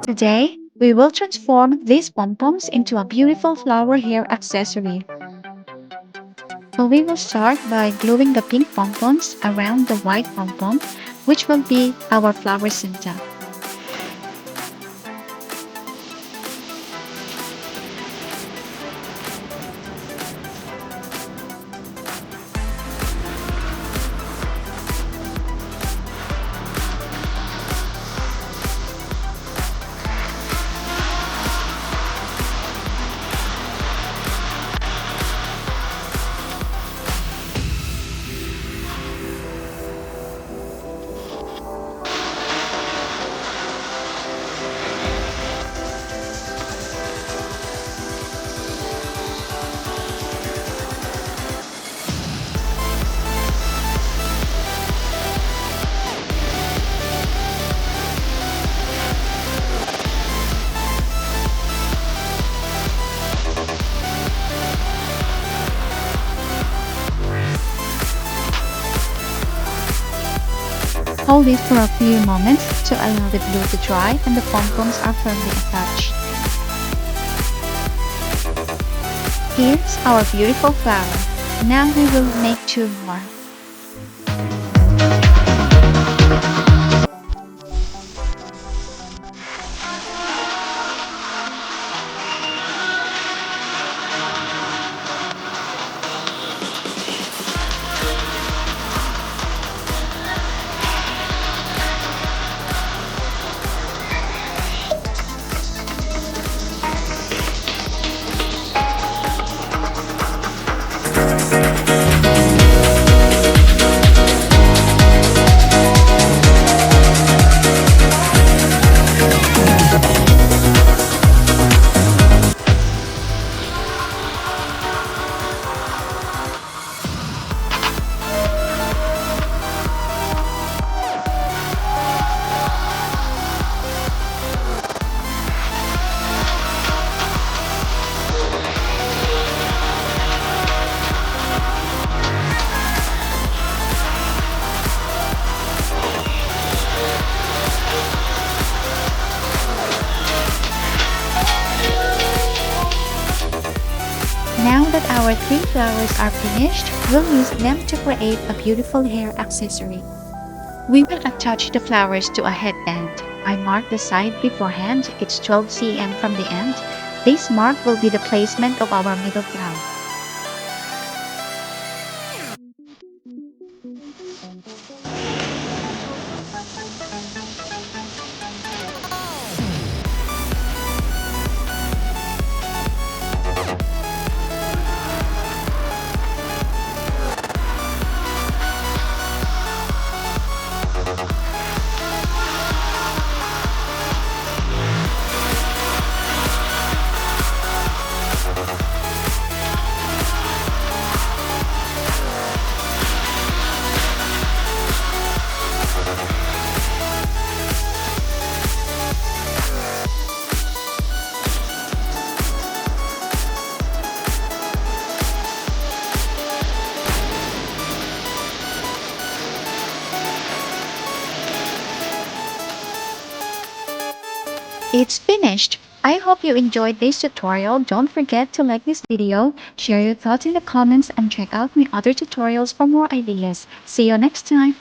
Today, we will transform these pom-poms into a beautiful flower hair accessory. So we will start by gluing the pink pom-poms around the white pom-pom, which will be our flower center. Hold it for a few moments to allow the glue to dry and the pom-poms are firmly attached. Here's our beautiful flower. Now we will make two more. Now that our three flowers are finished, we'll use them to create a beautiful hair accessory. We will attach the flowers to a headband. I marked the side beforehand, it's 12 cm from the end. This mark will be the placement of our middle flower. It's finished! I hope you enjoyed this tutorial. Don't forget to like this video, share your thoughts in the comments, and check out my other tutorials for more ideas. See you next time!